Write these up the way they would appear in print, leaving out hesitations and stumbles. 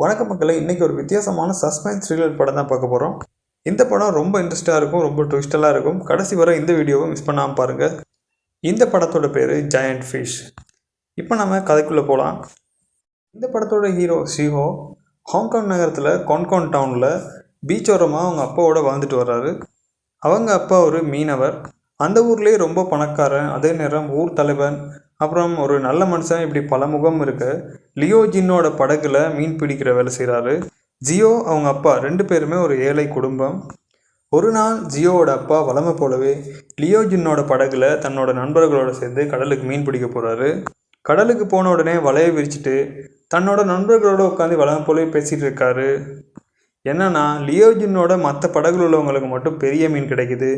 வணக்கம் மக்களே, இன்றைக்கி ஒரு வித்தியாசமான சஸ்பென்ஸ் த்ரில்லர் படம் தான் பார்க்க போகிறோம். இந்த படம் ரொம்ப இன்ட்ரெஸ்ட்டாக இருக்கும், ரொம்ப ட்விஸ்டலாக இருக்கும். கடைசி வரை இந்த வீடியோவை மிஸ் பண்ணாமல் பாருங்கள். இந்த படத்தோட பேர் ஜாயண்ட் ஃபிஷ். இப்போ நம்ம கதைக்குள்ளே போகலாம். இந்த படத்தோட ஹீரோ ஷிஹோ ஹாங்காங் நகரத்தில் கொன்கோன் டவுனில் பீச்சோரமாக அவங்க அப்பாவோட வாழ்ந்துட்டு வர்றாரு. அவங்க அப்பா ஒரு மீனவர். அந்த ஊர்லேயே ரொம்ப பணக்காரன், அதே நேரம் ஊர் தலைவன், அப்புறம் ஒரு நல்ல மனுஷன். இப்படி பல முகம் இருக்கு. லியோ ஜின்னோட படகுல மீன் பிடிக்கிற வேலை செய்கிறாரு. ஜியோ அவங்க அப்பா 2 பேருமே ஒரு ஏழை குடும்பம். ஒரு நாள் ஜியோவோட அப்பா வளமை போலவே லியோ ஜின்னோட படகுல தன்னோட நண்பர்களோட சேர்ந்து கடலுக்கு மீன் பிடிக்க போகிறாரு. கடலுக்கு போன உடனே வலையை விரிச்சிட்டு தன்னோட நண்பர்களோட உட்காந்து வளமை போலவே பேசிகிட்டு இருக்காரு. என்னன்னா, லியோஜினோட மற்ற படகுல உள்ளவங்களுக்கு மட்டும் பெரிய மீன் கிடைக்குது,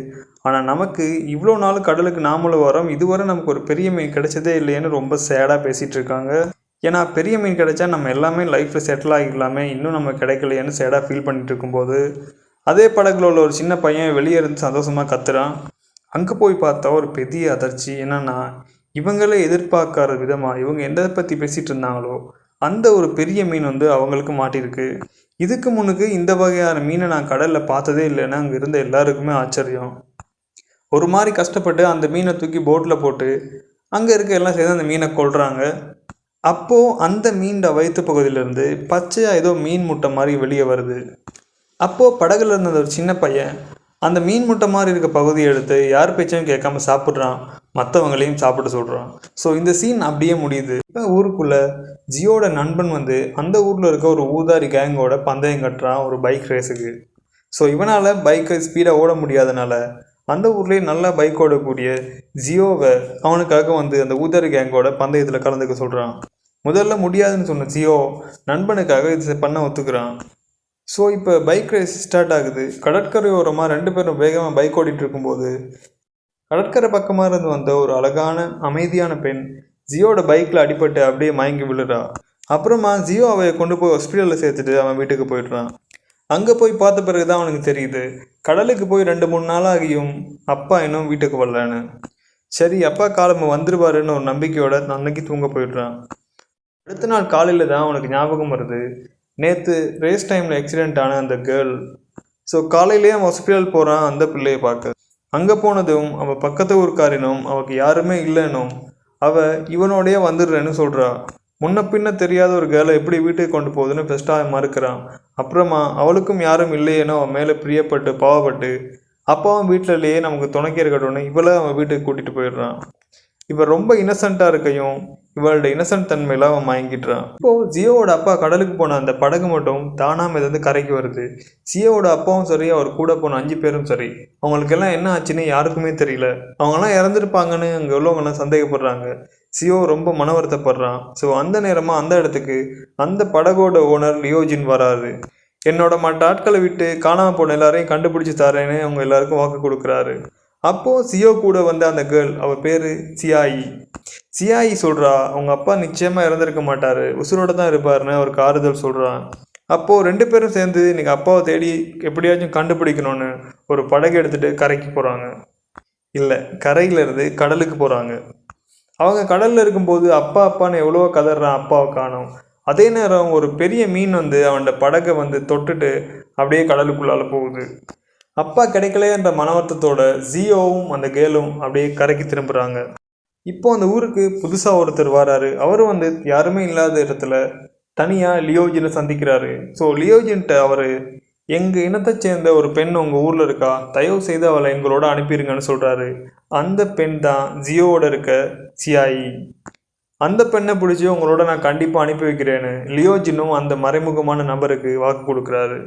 ஆனால் நமக்கு இவ்வளோ நாள் கடலுக்கு நாமளும் வரோம், இதுவரை நமக்கு ஒரு பெரிய மீன் கிடைச்சதே இல்லைன்னு ரொம்ப சேடாக பேசிகிட்டு இருக்காங்க. ஏன்னா பெரிய மீன் கிடைச்சா நம்ம எல்லாமே லைஃப்பில் செட்டில் ஆகிக்கலாமே, இன்னும் நம்ம கிடைக்கலையேன்னு சேடாக ஃபீல் பண்ணிட்டு இருக்கும்போது அதே படகுல உள்ள ஒரு சின்ன பையன் வெளியே இருந்து சந்தோஷமாக கத்துறான். அங்கே போய் பார்த்தா ஒரு பெரிய அதிர்ச்சி. என்னன்னா, இவங்களே எதிர்பார்க்காத விதமாக இவங்க எதை பற்றி பேசிகிட்டு இருந்தாங்களோ அந்த ஒரு பெரிய மீன் அவங்களுக்கு மாட்டிருக்கு. இதுக்கு முன்னுக்கு இந்த வகையான மீனை நான் கடலில் பார்த்ததே இல்லைன்னா அங்கே இருந்த எல்லாருக்குமே ஆச்சரியம். ஒரு மாதிரி கஷ்டப்பட்டு அந்த மீனை தூக்கி போட்டில் போட்டு அங்கே இருக்க எல்லாம் சேர்ந்து அந்த மீனை கொள்கிறாங்க. அப்போது அந்த மீனோட வயிற்று பகுதியிலேருந்து பச்சையாக ஏதோ மீன் முட்டை மாதிரி வெளியே வருது. அப்போது படகுல இருந்த ஒரு சின்ன பையன் அந்த மீன் முட்டை மாதிரி இருக்க பகுதியை எடுத்து யார் பேச்சையும் கேட்காம சாப்பிட்றான், மற்றவங்களையும் சாப்பிட சொல்கிறான். ஸோ இந்த சீன் அப்படியே முடியுது. இப்போ ஊருக்குள்ளே ஜியோட நண்பன் அந்த ஊரில் இருக்க ஒரு ஊதாரி கேங்கோட பந்தயம் கட்டுறான் ஒரு பைக் ரேஸுக்கு. ஸோ இவனால் பைக்கை ஸ்பீடாக ஓட முடியாதனால அந்த ஊர்லேயே நல்லா பைக் ஓடக்கூடிய ஜியோவை அவனுக்காக அந்த ஊதாரி கேங்கோட பந்தயத்தில் கலந்துக்க சொல்கிறான். முதல்ல முடியாதுன்னு சொன்ன ஜியோ நண்பனுக்காக இது பண்ண ஒத்துக்கிறான். ஸோ இப்போ பைக் ரேஸ் ஸ்டார்ட் ஆகுது. கடற்கரை ஓரமாக 2 பேரும் வேகமாக பைக் ஓடிட்டு இருக்கும்போது கடற்கரை பக்கமாக இருந்து வந்த ஒரு அழகான அமைதியான பெண் ஜியோட பைக்கில் அடிபட்டு அப்படியே மயங்கி விழுறா. அப்புறமா ஜியோ அவையை கொண்டு போய் ஹாஸ்பிட்டலில் சேர்த்துட்டு அவன் வீட்டுக்கு போயிடுறான். அங்கே போய் பார்த்த பிறகு தான் அவனுக்கு தெரியுது, கடலுக்கு போய் 2-3 நாளாகியும் அப்பா இன்னும் வீட்டுக்கு வரலன்னு. சரி, அப்பா காலம்பு வந்துடுவாருன்னு ஒரு நம்பிக்கையோட அன்னைக்கு தூங்க போயிடுறான். அடுத்த நாள் காலையில் தான் அவனுக்கு ஞாபகம் வருது, நேற்று ரேஸ் டைமில் ஆக்சிடெண்ட் ஆன அந்த கேர்ள். ஸோ காலையிலேயே அவன் ஹாஸ்பிட்டல் போகிறான் அந்த பிள்ளையை பார்க்க. அங்கே போனதும் அவள் பக்கத்து ஊருக்காரினும் அவளுக்கு யாருமே இல்லைன்னும் அவள் இவனோடையே வந்துடுறேன்னு சொல்கிறா. முன்ன பின்ன தெரியாத ஒரு கேர்ளை எப்படி வீட்டுக்கு கொண்டு போகுதுன்னு ஃபஸ்ட்டாக மறுக்கிறான். அப்புறமா அவளுக்கும் யாரும் இல்லையேனோ அவன் மேலே பிரியப்பட்டு பாவப்பட்டு அப்பாவும் வீட்டிலேயே நமக்கு துணைக்கி இருக்கட்டும்னு இவளை அவன் வீட்டுக்கு கூட்டிகிட்டு போயிடுறான். இவள் ரொம்ப இன்னசென்ட்டாக இருக்கையும் இவளோட இன்னசென்ட் தன்மையில் அவன் மயங்கிட்டுறான். இப்போது ஜியோவோட அப்பா கடலுக்கு போன அந்த படகு மட்டும் தானாக மிதந்து கரைக்கு வருது. ஜியோவோட அப்பாவும் சரி, அவர் கூட போன 5 பேரும் சரி, அவங்களுக்கெல்லாம் என்ன ஆச்சுன்னு யாருக்குமே தெரியல. அவங்கெல்லாம் இறந்துருப்பாங்கன்னு அங்கே உள்ளவங்கெல்லாம் சந்தேகப்படுறாங்க. ஜியோ ரொம்ப மன வருத்தப்படுறான். ஸோ அந்த நேரமாக அந்த இடத்துக்கு அந்த படகோட ஓனர் லியோஜின் வராரு. என்னோட மற்ற ஆட்களை விட்டு காணாமல் போன எல்லாரையும் கண்டுபிடிச்சி தரேன்னு அவங்க எல்லாருக்கும் வாக்கு கொடுக்குறாரு. அப்போது ஜியோ கூட அந்த கேர்ள், அவள் பேர் சியாயி. சியாயி சொல்கிறா, அவங்க அப்பா நிச்சயமாக இறந்துருக்க மாட்டார், உசுரோடு தான் இருப்பார்னு அவருக்கு ஆறுதல் சொல்கிறான். அப்போது 2 பேரும் சேர்ந்து இன்றைக்கி அப்பாவை தேடி எப்படியாச்சும் கண்டுபிடிக்கணும்னு ஒரு படகு எடுத்துகிட்டு கரைக்கு போகிறாங்க. இல்லை, கரையிலேருந்து கடலுக்கு போகிறாங்க. அவங்க கடலில் இருக்கும்போது அப்பா அப்பான்னு எவ்வளோ கதறான், அப்பாவை காணோம். அதே நேரம் ஒரு பெரிய மீன் அவனோட படகை தொட்டுட்டு அப்படியே கடலுக்குள்ளால் போகுது. அப்பா கிடைக்கலையன்ற மனவர்த்தத்தோட ஜியோவும் அந்த கேர்ளும் அப்படியே கரைக்கு திரும்புகிறாங்க. இப்போ அந்த ஊருக்கு புதுசாக ஒருத்தர் வராரு. அவரும் யாருமே இல்லாத இடத்துல தனியாக லியோஜினை சந்திக்கிறாரு. ஸோ லியோஜின்ட்ட அவர், எங்கள் இனத்தை சேர்ந்த ஒரு பெண் உங்கள் ஊரில் இருக்கா, தயவு செய்து அவளை எங்களோட அனுப்பிடுங்கன்னு சொல்கிறாரு. அந்த பெண் தான் ஜியோவோட இருக்க சியாயி. அந்த பெண்ணை பிடிச்சி உங்களோட நான் கண்டிப்பாக அனுப்பி வைக்கிறேன்னு லியோஜினும் அந்த மறைமுகமான நபருக்கு வாக்கு கொடுக்குறாரு.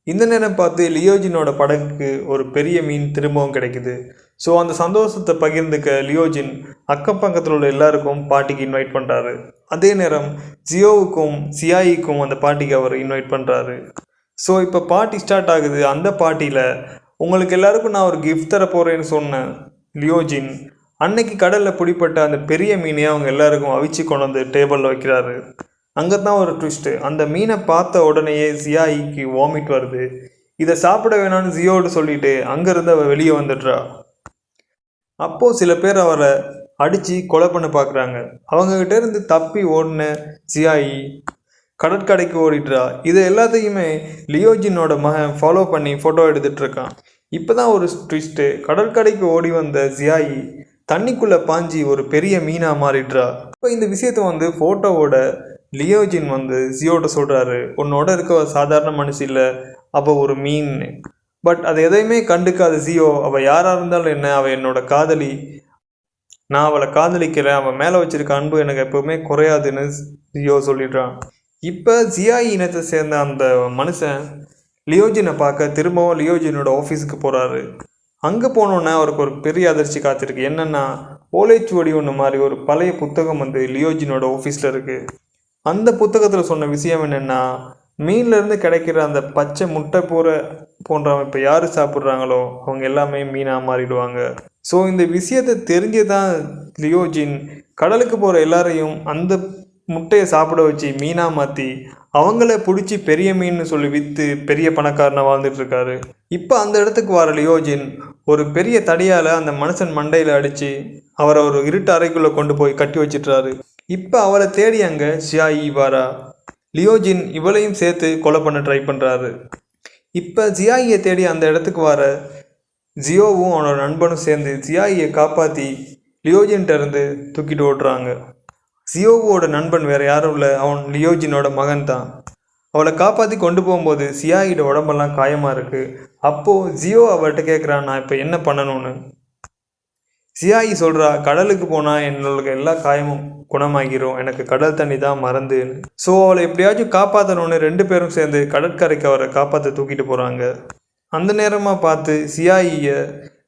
இந்த நேரம் பார்த்து லியோஜினோட படகுக்கு ஒரு பெரிய மீன் திரும்பவும் கிடைக்குது. ஸோ அந்த சந்தோஷத்தை பகிர்ந்துக்க லியோஜின் அக்கம் பக்கத்தில் உள்ள எல்லாருக்கும் பார்ட்டிக்கு இன்வைட் பண்ணுறாரு. அதே நேரம் ஜியோவுக்கும் சியாயிக்கும் அந்த பார்ட்டிக்கு அவர் இன்வைட் பண்ணுறாரு. ஸோ இப்போ பார்ட்டி ஸ்டார்ட் ஆகுது. அந்த பார்ட்டியில் உங்களுக்கு எல்லாருக்கும் நான் ஒரு கிஃப்ட் தர போகிறேன்னு சொன்ன லியோஜின் அன்னைக்கு கடலில் பிடிப்பட்ட அந்த பெரிய மீனையை அவங்க எல்லாருக்கும் அவிச்சு கொண்டு டேபிளில் வைக்கிறாரு. அங்கே தான் ஒரு ட்விஸ்ட்டு. அந்த மீனை பார்த்த உடனேயே சியாயிக்கு வாமிட் வருது. இதை சாப்பிட வேணான்னு ஜியோடு சொல்லிட்டு அங்கேருந்து அவள் வெளியே வந்துடுறா. அப்போது சில பேர் அவரை அடித்து கொலை பண்ண பார்க்குறாங்க. அவங்கக்கிட்ட இருந்து தப்பி ஓடின சியாயி கடற்கரைக்கு ஓடிட்டுறா. இது எல்லாத்தையுமே லியோஜினோட மகன் ஃபாலோ பண்ணி ஃபோட்டோ எடுத்துகிட்டு இருக்கான். இப்போ தான் ஒரு ட்விஸ்ட்டு. கடற்கரைக்கு ஓடி வந்த ஜியாயி தண்ணிக்குள்ளே பாஞ்சி ஒரு பெரிய மீனாக மாறிடுறா. இப்போ இந்த விஷயத்த ஃபோட்டோவோட லியோஜின் ஜியோட்ட சொல்கிறாரு, உன்னோட இருக்க சாதாரண மனுஷி இல்லை, அவள் ஒரு மீன். பட் அதை எதையுமே கண்டுக்காத ஜியோ, அவள் யாராக இருந்தாலும் என்ன, அவள் என்னோட காதலி, நான் அவளை காதலிக்கிறேன், அவன் மேலே வச்சிருக்க அன்பு எனக்கு எப்போவுமே குறையாதுன்னு ஜியோ சொல்லிடுறான். இப்போ ஜியாயி இனத்தை சேர்ந்த அந்த மனுஷன் லியோஜினை பார்க்க திரும்பவும் லியோஜினோட ஆஃபீஸுக்கு போகிறாரு. அங்கே போனோன்னே அவருக்கு ஒரு பெரிய அதிர்ச்சி காத்திருக்கு. என்னென்னா, ஓலைச்சுவடி ஒன்று மாதிரி ஒரு பழைய புத்தகம் லியோஜினோட ஆஃபீஸில் இருக்குது. அந்த புத்தகத்தில் சொன்ன விஷயம் என்னென்னா, மீன்லேருந்து கிடைக்கிற அந்த பச்சை முட்டை போன்ற இப்போ யார் சாப்பிட்றாங்களோ அவங்க எல்லாமே மீனாக மாறிடுவாங்க. ஸோ இந்த விஷயத்தை தெரிஞ்சு தான் லியோஜின் கடலுக்கு போகிற எல்லாரையும் அந்த முட்டையை சாப்பிட வச்சு மீனாக மாற்றி அவங்கள பிடிச்சி பெரிய மீன்னு சொல்லி விற்று பெரிய பணக்காரனாக வாழ்ந்துட்டுருக்காரு. இப்போ அந்த இடத்துக்கு வர லியோஜின் ஒரு பெரிய தடியால் அந்த மனுஷன் மண்டையில் அடித்து அவரை ஒரு இருட்டு அறைக்குள்ளே கொண்டு போய் கட்டி வச்சிட்றாரு. இப்போ அவளை தேடி அங்கே ஜியாயி வாரா. லியோஜின் இவளையும் சேர்த்து கொலை பண்ண ட்ரை பண்ணுறாரு. இப்போ ஜியாயியை தேடி அந்த இடத்துக்கு வர ஜியோவும் அவனோட நண்பனும் சேர்ந்து ஜியாயியை காப்பாற்றி லியோஜின்கிட்ட இருந்து தூக்கிட்டு ஓடுறாங்க. ஜியோவோட நண்பன் வேறு யாரும் இல்லை, அவன் லியோஜினோட மகன் தான். அவளை காப்பாற்றி கொண்டு போகும்போது ஜியாயியோட உடம்பெல்லாம் காயமாக இருக்குது. அப்போது ஜியோ அவள்கிட்ட கேட்குறான், நான் இப்போ என்ன பண்ணணும்னு. ஜியாயி சொல்கிறா, கடலுக்கு போனால் என்னோட எல்லா காயமும் குணமாகிரும், எனக்கு கடல் தண்ணி தான் மறந்துன்னு. ஸோ அவளை எப்படியாச்சும் காப்பாற்றணுன்னு 2 பேரும் சேர்ந்து கடற்கரைக்கு அவரை காப்பாற்ற தூக்கிட்டு போகிறாங்க. அந்த நேரமாக பார்த்து ஜியாயியை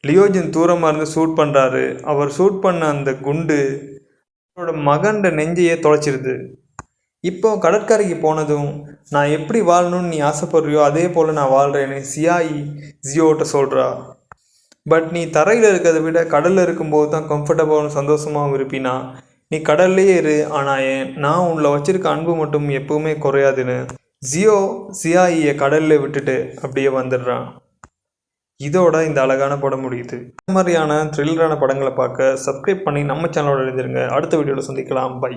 லியோஜின் தூரமாக இருந்து ஷூட் பண்ணுறாரு. அவர் ஷூட் பண்ண அந்த குண்டு அவரோட மகன்ட நெஞ்சையே தொலைச்சிருது. இப்போ கடற்கரைக்கு போனதும், நான் எப்படி வாழணும்னு நீ ஆசைப்படுறியோ அதே போல் நான் வாழ்கிறேன்னு ஜியாயி ஜியோட்ட சொல்கிறா. பட் நீ தரையில் இருக்கிறத விட கடலில் இருக்கும்போது தான் கம்ஃபர்டபுளாகவும் சந்தோஷமாகவும் இருப்பினா, நீ கடல்லையே இரு, ஆனால் நான் உன்னை வச்சிருக்க அன்பு மட்டும் எப்பவுமே குறையாதுன்னு ஜியோ ஜியாயியை கடலில் விட்டுட்டு அப்படியே வந்துடுறான். இதோட இந்த அழகான படம் முடியுது. இந்த மாதிரியான த்ரில்லரான படங்களை பார்க்க சப்ஸ்கிரைப் பண்ணி நம்ம சேனலோட எழுதிருங்க. அடுத்த வீடியோவில் சந்திக்கலாம். பை.